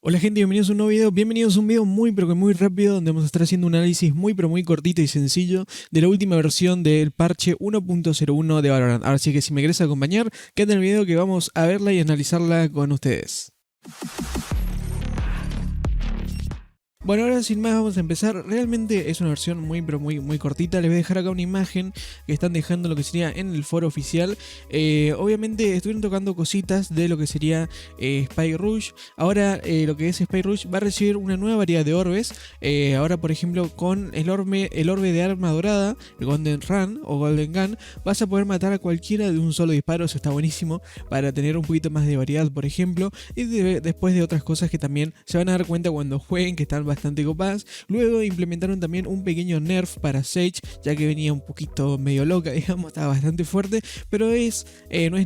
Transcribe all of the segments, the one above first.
Hola gente, bienvenidos a un nuevo video, bienvenidos a un video muy pero que muy rápido donde vamos a estar haciendo un análisis muy pero muy cortito y sencillo de la última versión del parche 1.01 de Valorant. Ahora sí que si me querés acompañar, quédate en el video que vamos a verla y analizarla con ustedes. Bueno, ahora sin más vamos a empezar. Realmente es una versión muy pero muy cortita. Les voy a dejar acá una imagen que están dejando lo que sería en el foro oficial. Obviamente estuvieron tocando cositas de lo que sería Spike Rush. Ahora lo que es Spike Rush va a recibir una nueva variedad de orbes. Ahora por ejemplo con el orbe de arma dorada, el Golden Run o Golden Gun, vas a poder matar a cualquiera de un solo disparo. Eso está buenísimo para tener un poquito más de variedad, por ejemplo. Y después de otras cosas que también se van a dar cuenta cuando jueguen, que están bastante copadas. Luego implementaron también un pequeño nerf para Sage, ya que venía un poquito medio loca, digamos, estaba bastante fuerte, pero no es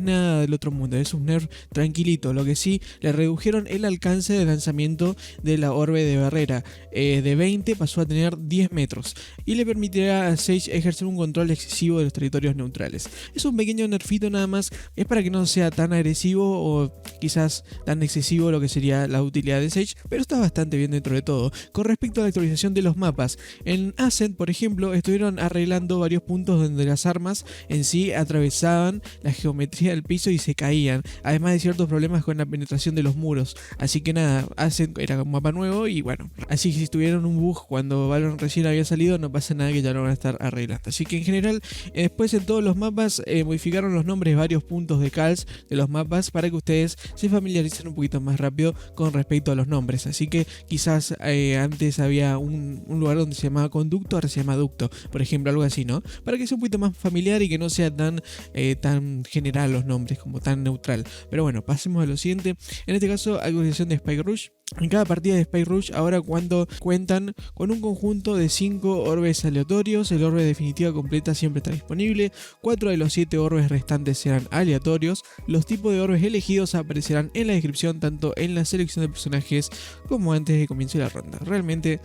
nada del otro mundo, es un nerf tranquilito. Lo que sí, le redujeron el alcance de lanzamiento de la orbe de barrera, de 20 pasó a tener 10 metros, y le permitirá a Sage ejercer un control excesivo de los territorios neutrales. Es un pequeño nerfito nada más, es para que no sea tan agresivo o quizás tan excesivo lo que sería la utilidad de Sage, pero está bastante bien dentro de todo. Con respecto a la actualización de los mapas, en Ascent, por ejemplo, estuvieron arreglando varios puntos donde las armas en sí atravesaban la geometría del piso y se caían, además de ciertos problemas con la penetración de los muros. Así que nada, Ascent era un mapa nuevo y bueno, así que si tuvieron un bug cuando Valorant recién había salido, no pasa nada, que ya lo van a estar arreglando. Así que en general, después en todos los mapas modificaron los nombres de varios puntos de calls de los mapas para que ustedes se familiaricen un poquito más rápido con respecto a los nombres. Así que quizás antes había un lugar donde se llamaba conducto, ahora se llama ducto, por ejemplo, algo así, ¿no? Para que sea un poquito más familiar y que no sea tan general los nombres, como tan neutral. Pero bueno, pasemos a lo siguiente. En este caso, actualización de Spike Rush. En cada partida de Spike Rush, ahora cuando cuentan con un conjunto de 5 orbes aleatorios, el orbe definitiva completa siempre está disponible, 4 de los 7 orbes restantes serán aleatorios, los tipos de orbes elegidos aparecerán en la descripción tanto en la selección de personajes como antes de comience la ronda. Realmente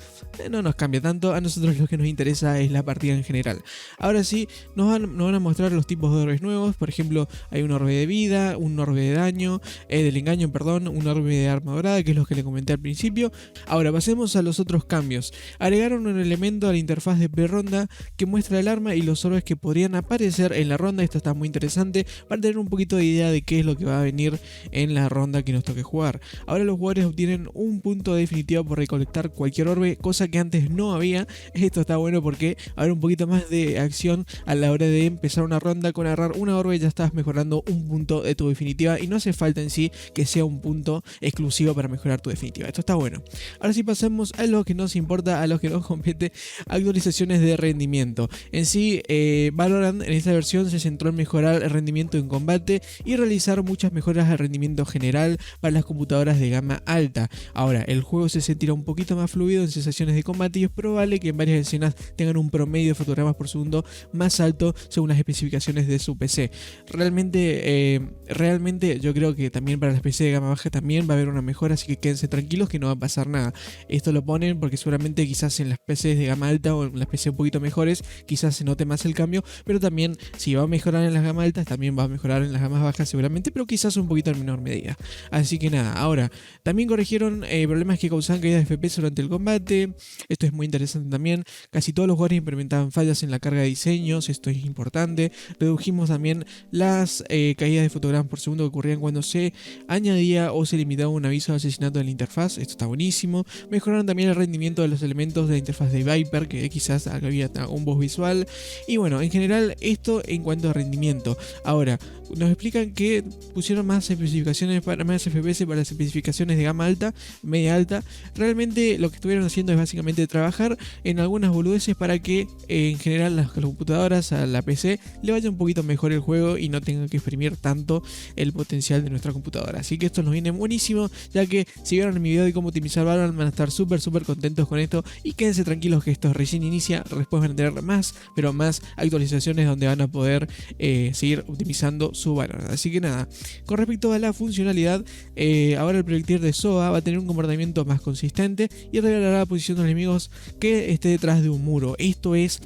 no nos cambia tanto, a nosotros lo que nos interesa es la partida en general. Ahora sí, nos van a mostrar los tipos de orbes nuevos. Por ejemplo, hay un orbe de vida, un orbe de daño, del engaño, perdón, un orbe de arma dorada, que es lo que le comenté al principio. Ahora pasemos a los otros cambios. Agregaron un elemento a la interfaz de pre-ronda que muestra el arma y los orbes que podrían aparecer en la ronda. Esto está muy interesante para tener un poquito de idea de qué es lo que va a venir en la ronda que nos toque jugar. Ahora los jugadores obtienen un punto definitivo por recolectar cualquier orbe, cosa que antes no había. Esto está bueno porque habrá un poquito más de acción a la hora de empezar una ronda. Con agarrar una orbe ya estás mejorando un punto de tu definitiva y no hace falta en sí que sea un punto exclusivo para mejorar tu definitiva. Esto está bueno. Ahora sí pasemos a lo que nos importa, a lo que nos compete: actualizaciones de rendimiento. En sí, Valorant en esta versión se centró en mejorar el rendimiento en combate y realizar muchas mejoras al rendimiento general para las computadoras de gama alta. Ahora, el juego se sentirá un poquito más fluido en sensaciones de combate y es probable que en varias escenas tengan un promedio de fotogramas por segundo más alto según las especificaciones de su PC. Realmente yo creo que también para las PC de gama baja también va a haber una mejora, así que quédense tranquilos que no va a pasar nada. Esto lo ponen porque seguramente quizás en las PCs de gama alta o en las PCs un poquito mejores quizás se note más el cambio, pero también si va a mejorar en las gamas altas también va a mejorar en las gamas bajas seguramente, pero quizás un poquito en menor medida. Así que nada, ahora también corrigieron problemas que causaban caídas de FPS durante el combate. Esto es muy interesante también. Casi todos los jugadores implementaban fallas en la carga de diseños, esto es importante. Redujimos también las caídas de fotogramas por segundo que ocurrían cuando se añadía o se limitaba un aviso de asesinato de la interfaz. Esto está buenísimo. Mejoraron también el rendimiento de los elementos de la interfaz de Viper, que quizás había un bug visual. Y bueno, en general esto en cuanto a rendimiento. Ahora, nos explican que pusieron más especificaciones para más FPS para las especificaciones de gama alta, media alta. Realmente lo que estuvieron haciendo es básicamente trabajar en algunas boludeces para que en general las computadoras, a la PC, le vaya un poquito mejor el juego y no tengan que exprimir tanto el potencial de nuestra computadora. Así que esto nos viene buenísimo, ya que si vieron mi video de cómo optimizar Valorant van a estar súper contentos con esto, y quédense tranquilos que esto recién inicia. Después van a tener más actualizaciones donde van a poder seguir optimizando su Valorant. Así que nada, con respecto a la funcionalidad, ahora el proyectil de SOA va a tener un comportamiento más consistente y revelará la posición de los enemigos que esté detrás de un muro. Esto es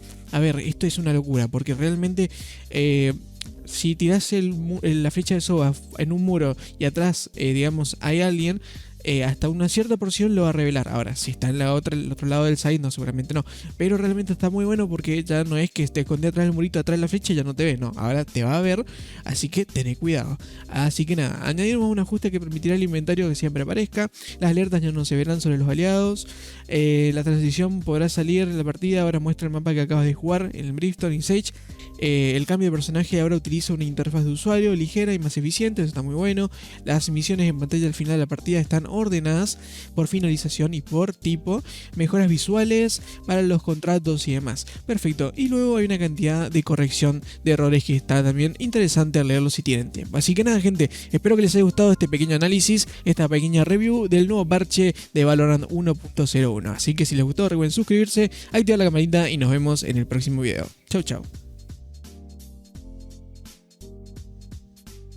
una locura, porque realmente si tirás la flecha de SOA en un muro y atrás, digamos, hay alguien, hasta una cierta porción lo va a revelar. Ahora, si está en el otro lado del site, no, seguramente no. Pero realmente está muy bueno porque ya no es que esté escondido atrás del murito, atrás de la flecha y ya no te ve, no. Ahora te va a ver, así que tené cuidado. Así que nada, añadimos un ajuste que permitirá el inventario que siempre aparezca. Las alertas ya no se verán sobre los aliados. La transición podrá salir en la partida. Ahora muestra el mapa que acabas de jugar en el Brimstone y Sage. El cambio de personaje ahora utiliza una interfaz de usuario ligera y más eficiente, eso está muy bueno. Las misiones en pantalla al final de la partida están ordenadas por finalización y por tipo. Mejoras visuales para los contratos y demás. Perfecto. Y luego hay una cantidad de corrección de errores que está también interesante al leerlo si tienen tiempo. Así que nada, gente, espero que les haya gustado este pequeño análisis, esta pequeña review del nuevo parche de Valorant 1.01. Así que si les gustó, recuerden suscribirse, activar la campanita y nos vemos en el próximo video. Chau, chau.